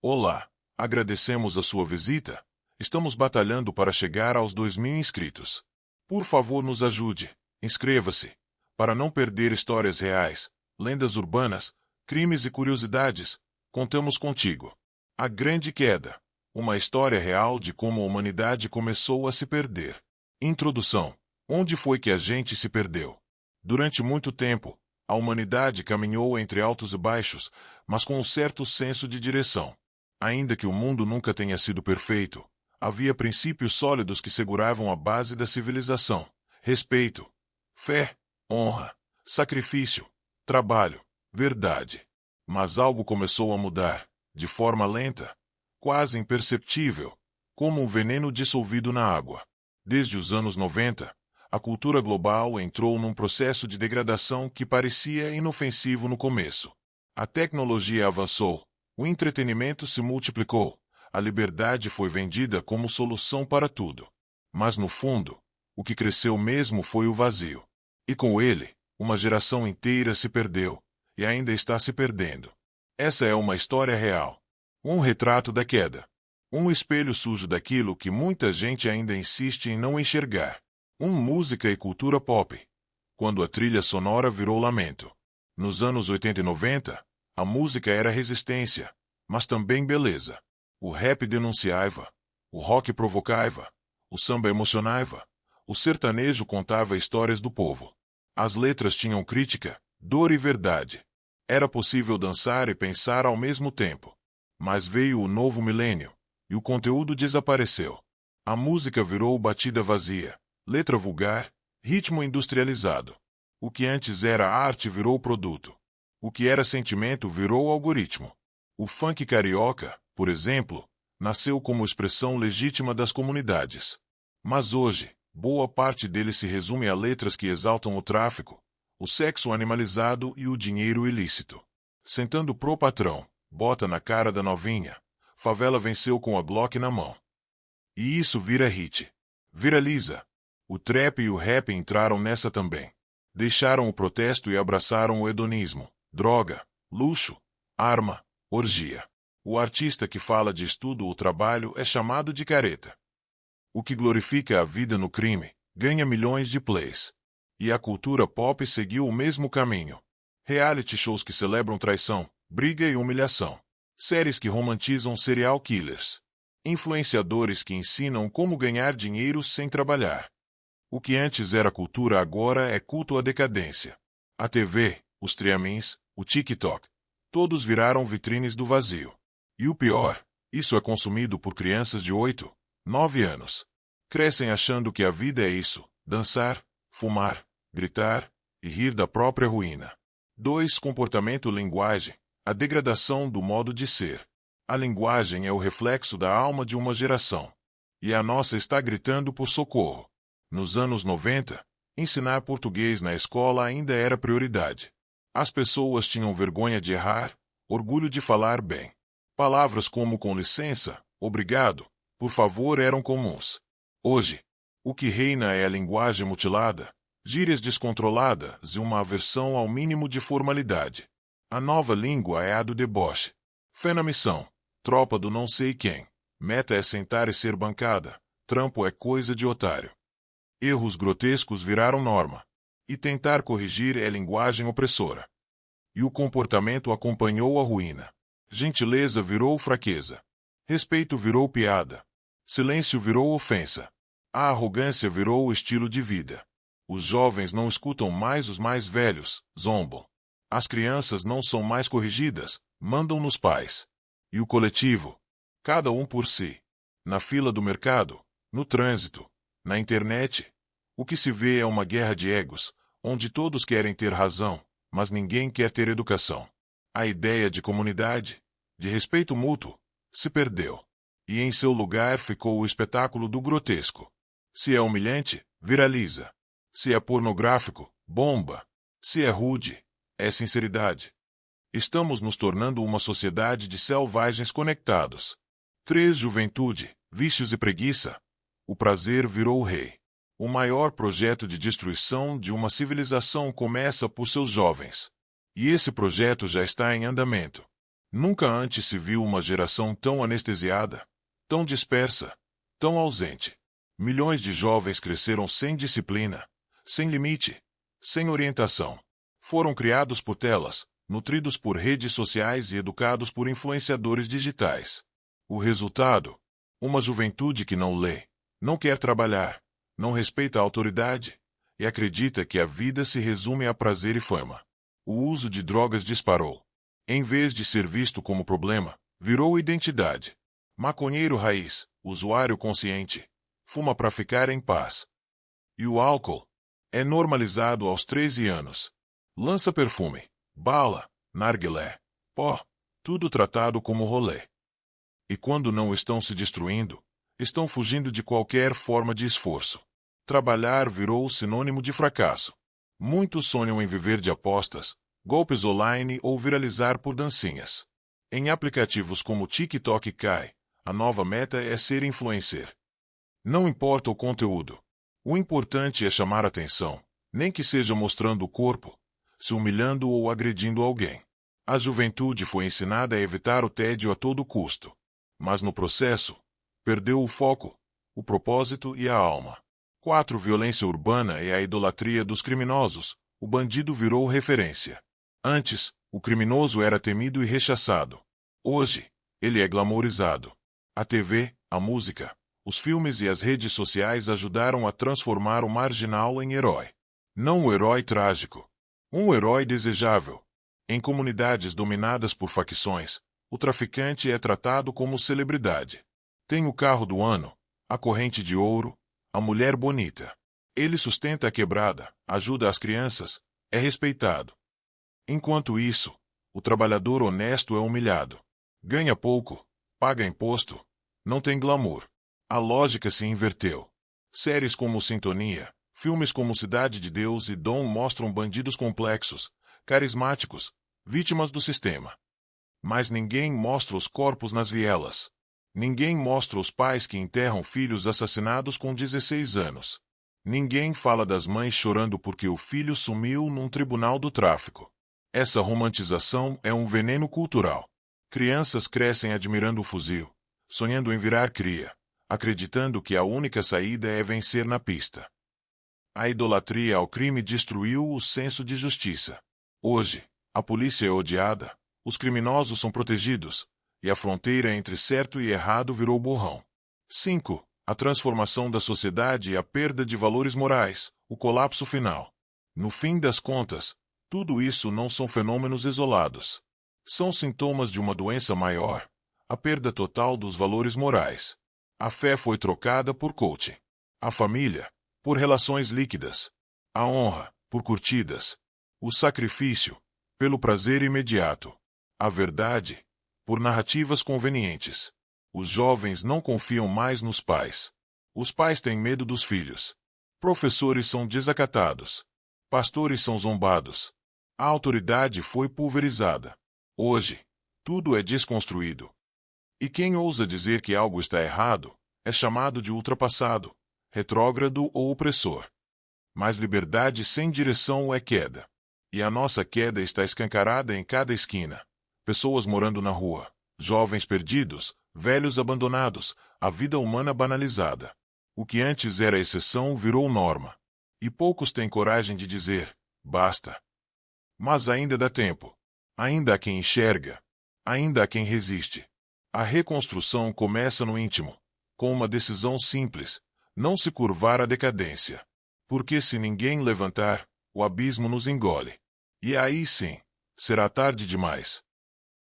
Olá, agradecemos a sua visita. Estamos batalhando para chegar aos 2.000 inscritos. Por favor, nos ajude. Inscreva-se. Para não perder histórias reais, lendas urbanas, crimes e curiosidades, contamos contigo. A Grande Queda. Uma história real de como a humanidade começou a se perder. Introdução. Onde foi que a gente se perdeu? Durante muito tempo, a humanidade caminhou entre altos e baixos, mas com um certo senso de direção. Ainda que o mundo nunca tenha sido perfeito, havia princípios sólidos que seguravam a base da civilização: respeito, fé, honra, sacrifício, trabalho, verdade. Mas algo começou a mudar, de forma lenta, quase imperceptível, como um veneno dissolvido na água. Desde os anos 90, a cultura global entrou num processo de degradação que parecia inofensivo no começo. A tecnologia avançou, o entretenimento se multiplicou, a liberdade foi vendida como solução para tudo. Mas no fundo, o que cresceu mesmo foi o vazio. E com ele, uma geração inteira se perdeu, e ainda está se perdendo. Essa é uma história real. Um retrato da queda. Um espelho sujo daquilo que muita gente ainda insiste em não enxergar. Música e cultura pop. Quando a trilha sonora virou lamento. Nos anos 80 e 90, a música era resistência, mas também beleza. O rap denunciava, o rock provocava, o samba emocionava, o sertanejo contava histórias do povo. As letras tinham crítica, dor e verdade. Era possível dançar e pensar ao mesmo tempo. Mas veio o novo milênio, e o conteúdo desapareceu. A música virou batida vazia, letra vulgar, ritmo industrializado. O que antes era arte virou produto. O que era sentimento virou algoritmo. O funk carioca, por exemplo, nasceu como expressão legítima das comunidades. Mas hoje, boa parte dele se resume a letras que exaltam o tráfico, o sexo animalizado e o dinheiro ilícito. Sentando pro patrão, bota na cara da novinha, favela venceu com a Glock na mão. E isso vira hit. Viraliza. O trap e o rap entraram nessa também. Deixaram o protesto e abraçaram o hedonismo, droga, luxo, arma, orgia. O artista que fala de estudo ou trabalho é chamado de careta. O que glorifica a vida no crime ganha milhões de plays. E a cultura pop seguiu o mesmo caminho. Reality shows que celebram traição, briga e humilhação. Séries que romantizam serial killers. Influenciadores que ensinam como ganhar dinheiro sem trabalhar. O que antes era cultura agora é culto à decadência. A TV, os streamings, o TikTok, todos viraram vitrines do vazio. E o pior, isso é consumido por crianças de 8, 9 anos. Crescem achando que a vida é isso: dançar, fumar, gritar e rir da própria ruína. 2. Comportamento-linguagem. A degradação do modo de ser. A linguagem é o reflexo da alma de uma geração. E a nossa está gritando por socorro. Nos anos 90, ensinar português na escola ainda era prioridade. As pessoas tinham vergonha de errar, orgulho de falar bem. Palavras como com licença, obrigado, por favor eram comuns. Hoje, o que reina é a linguagem mutilada, gírias descontroladas e uma aversão ao mínimo de formalidade. A nova língua é a do deboche. Fé na missão, tropa do não sei quem. Meta é sentar e ser bancada, trampo é coisa de otário. Erros grotescos viraram norma. E tentar corrigir é linguagem opressora. E o comportamento acompanhou a ruína. Gentileza virou fraqueza. Respeito virou piada. Silêncio virou ofensa. A arrogância virou o estilo de vida. Os jovens não escutam mais os mais velhos, zombam. As crianças não são mais corrigidas, mandam nos pais. E o coletivo? Cada um por si. Na fila do mercado, no trânsito, na internet, o que se vê é uma guerra de egos, onde todos querem ter razão, mas ninguém quer ter educação. A ideia de comunidade, de respeito mútuo, se perdeu. E em seu lugar ficou o espetáculo do grotesco. Se é humilhante, viraliza. Se é pornográfico, bomba. Se é rude, é sinceridade. Estamos nos tornando uma sociedade de selvagens conectados. 3. Juventude, vícios e preguiça. O prazer virou o rei. O maior projeto de destruição de uma civilização começa por seus jovens. E esse projeto já está em andamento. Nunca antes se viu uma geração tão anestesiada, tão dispersa, tão ausente. Milhões de jovens cresceram sem disciplina, sem limite, sem orientação. Foram criados por telas, nutridos por redes sociais e educados por influenciadores digitais. O resultado? Uma juventude que não lê, não quer trabalhar, não respeita a autoridade e acredita que a vida se resume a prazer e fama. O uso de drogas disparou. Em vez de ser visto como problema, virou identidade. Maconheiro raiz, usuário consciente, fuma para ficar em paz. E o álcool? É normalizado aos 13 anos. Lança perfume, bala, narguilé, pó, tudo tratado como rolê. E quando não estão se destruindo, estão fugindo de qualquer forma de esforço. Trabalhar virou sinônimo de fracasso. Muitos sonham em viver de apostas, golpes online ou viralizar por dancinhas. Em aplicativos como TikTok e Kai, a nova meta é ser influencer. Não importa o conteúdo. O importante é chamar atenção, nem que seja mostrando o corpo, se humilhando ou agredindo alguém. A juventude foi ensinada a evitar o tédio a todo custo. Mas no processo, perdeu o foco, o propósito e a alma. 4. Violência urbana e a idolatria dos criminosos. O bandido virou referência. Antes, o criminoso era temido e rechaçado. Hoje, ele é glamourizado. A TV, a música, os filmes e as redes sociais ajudaram a transformar o marginal em herói. Não um herói trágico. Um herói desejável. Em comunidades dominadas por facções, o traficante é tratado como celebridade. Tem o carro do ano, a corrente de ouro, a mulher bonita. Ele sustenta a quebrada, ajuda as crianças, é respeitado. Enquanto isso, o trabalhador honesto é humilhado. Ganha pouco, paga imposto, não tem glamour. A lógica se inverteu. Séries como Sintonia, filmes como Cidade de Deus e Dom mostram bandidos complexos, carismáticos, vítimas do sistema. Mas ninguém mostra os corpos nas vielas. Ninguém mostra os pais que enterram filhos assassinados com 16 anos. Ninguém fala das mães chorando porque o filho sumiu num tribunal do tráfico. Essa romantização é um veneno cultural. Crianças crescem admirando o fuzil, sonhando em virar cria, acreditando que a única saída é vencer na pista. A idolatria ao crime destruiu o senso de justiça. Hoje, a polícia é odiada, os criminosos são protegidos, e a fronteira entre certo e errado virou borrão. 5. A transformação da sociedade e a perda de valores morais, o colapso final. No fim das contas, tudo isso não são fenômenos isolados. São sintomas de uma doença maior, a perda total dos valores morais. A fé foi trocada por coaching. A família, por relações líquidas. A honra, por curtidas. O sacrifício, pelo prazer imediato. A verdade, por narrativas convenientes. Os jovens não confiam mais nos pais. Os pais têm medo dos filhos. Professores são desacatados. Pastores são zombados. A autoridade foi pulverizada. Hoje, tudo é desconstruído. E quem ousa dizer que algo está errado, é chamado de ultrapassado, retrógrado ou opressor. Mas liberdade sem direção é queda. E a nossa queda está escancarada em cada esquina. Pessoas morando na rua, jovens perdidos, velhos abandonados, a vida humana banalizada. O que antes era exceção virou norma. E poucos têm coragem de dizer, basta. Mas ainda dá tempo. Ainda há quem enxerga. Ainda há quem resiste. A reconstrução começa no íntimo, com uma decisão simples, não se curvar à decadência. Porque se ninguém levantar, o abismo nos engole. E aí sim, será tarde demais.